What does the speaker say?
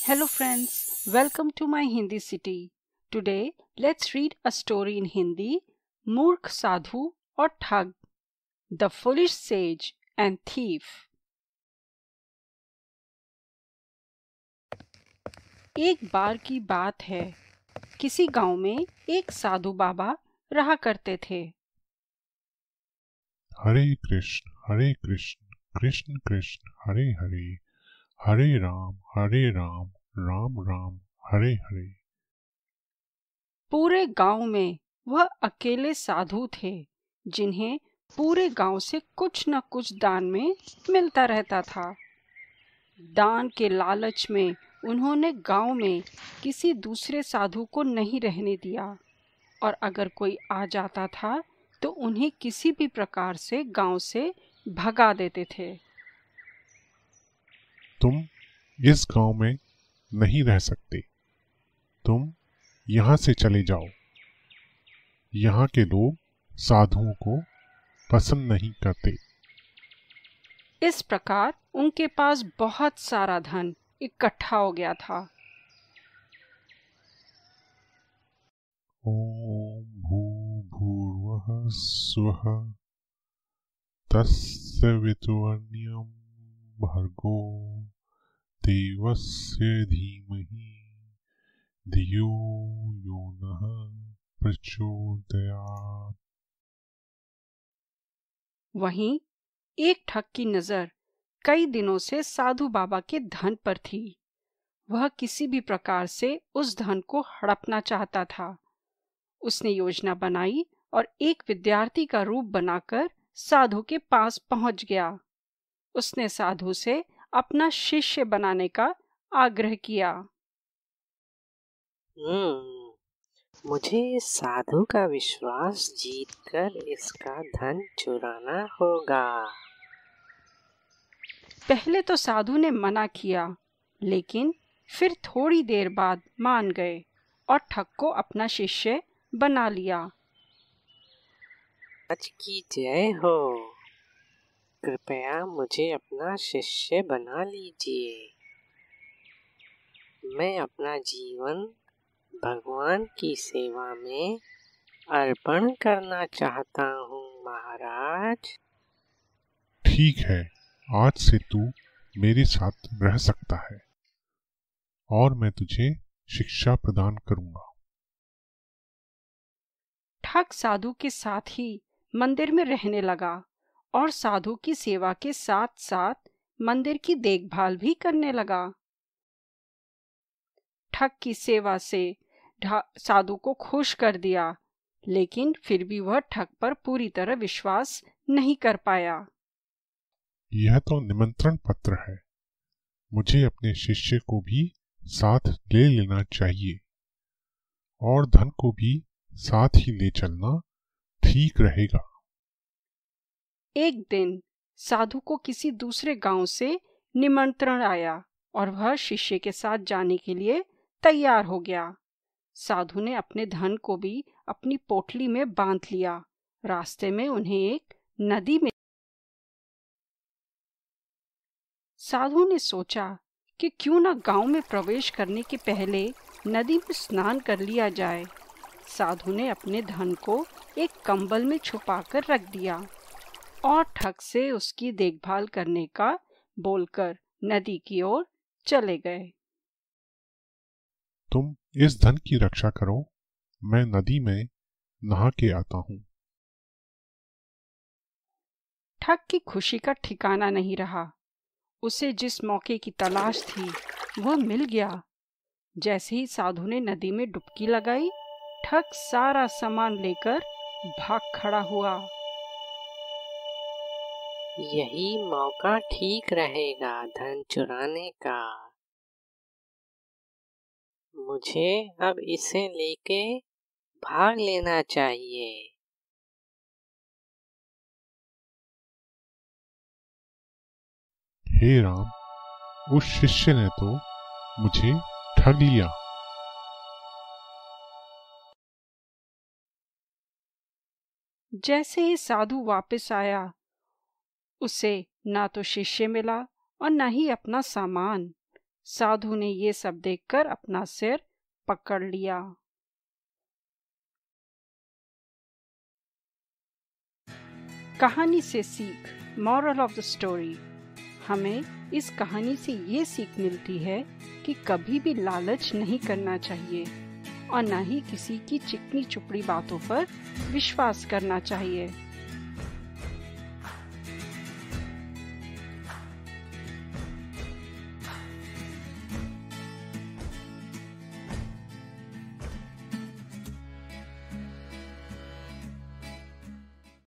Hello friends, welcome to my Hindi city. Today let's read a story in Hindi, मूर्ख साधु और ठग, The Foolish Sage and Thief. एक बार की बात है, किसी गांव में एक साधु बाबा रहा करते थे। हरे कृष्ण कृष्ण कृष्ण हरे हरे, हरे राम राम राम हरे हरे। पूरे गांव में वह अकेले साधु थे जिन्हें पूरे गांव से कुछ न कुछ दान में मिलता रहता था। दान के लालच में उन्होंने गांव में किसी दूसरे साधु को नहीं रहने दिया और अगर कोई आ जाता था तो उन्हें किसी भी प्रकार से गांव से भगा देते थे। तुम इस गांव में नहीं रह सकते, तुम यहाँ से चले जाओ। यहाँ के लोग साधुओं को पसंद नहीं करते। इस प्रकार उनके पास बहुत सारा धन इकट्ठा हो गया था। ओम भूर्भुवः स्वः तस्य वितुर्वरेण्यं भर्गो देवस्य धीमहि धियो यो नः प्रचोदयात्। वहीं एक ठग की नजर कई दिनों से साधु बाबा के धन पर थी। वह किसी भी प्रकार से उस धन को हड़पना चाहता था। उसने योजना बनाई और एक विद्यार्थी का रूप बनाकर साधु के पास पहुंच गया। उसने साधु से अपना शिष्य बनाने का आग्रह किया। मुझे इस साधु का विश्वास जीतकर इसका धन चुराना होगा। पहले तो साधु ने मना किया, लेकिन फिर थोड़ी देर बाद मान गए और ठग को अपना शिष्य बना लिया। आज की जय हो, कृपया मुझे अपना शिष्य बना लीजिए। मैं अपना जीवन भगवान की सेवा में अर्पण करना चाहता हूँ महाराज। ठीक है, आज से तू मेरे साथ रह सकता है और मैं तुझे शिक्षा प्रदान करूंगा। ठग साधु के साथ ही मंदिर में रहने लगा और साधु की सेवा के साथ साथ मंदिर की देखभाल भी करने लगा। ठग की सेवा से साधु को खुश कर दिया, लेकिन फिर भी वह ठग पर पूरी तरह विश्वास नहीं कर पाया। यह तो निमंत्रण पत्र है, मुझे अपने शिष्य को भी साथ ले लेना चाहिए और धन को भी साथ ही ले चलना ठीक रहेगा। एक दिन साधु को किसी दूसरे गांव से निमंत्रण आया और वह शिष्य के साथ जाने के लिए तैयार हो गया। साधु ने अपने धन को भी अपनी पोटली में बांध लिया। रास्ते में उन्हें एक नदी में साधु ने सोचा कि क्यों न गांव में प्रवेश करने के पहले नदी में स्नान कर लिया जाए। साधु ने अपने धन को एक कंबल में छुपाकर रख दिया और ठग से उसकी देखभाल करने का बोलकर नदी की ओर चले गए। तुम इस धन की रक्षा करो, मैं नदी में नहा के आता हूँ। ठग की खुशी का ठिकाना नहीं रहा। उसे जिस मौके की तलाश थी वह मिल गया। जैसे ही साधु ने नदी में डुबकी लगाई, ठग सारा सामान लेकर भाग खड़ा हुआ। यही मौका ठीक रहेगा धन चुराने का। मुझे अब इसे लेके भाग लेना चाहिए। हे राम, उस शिष्य ने तो मुझे ठग लिया। जैसे ही साधु वापस आया, उसे ना तो शिष्य मिला और न ही अपना सामान। साधु ने ये सब देखकर अपना सिर पकड़ लिया। कहानी से सीख, मॉरल ऑफ द स्टोरी। हमें इस कहानी से ये सीख मिलती है कि कभी भी लालच नहीं करना चाहिए और न ही किसी की चिकनी चुपड़ी बातों पर विश्वास करना चाहिए।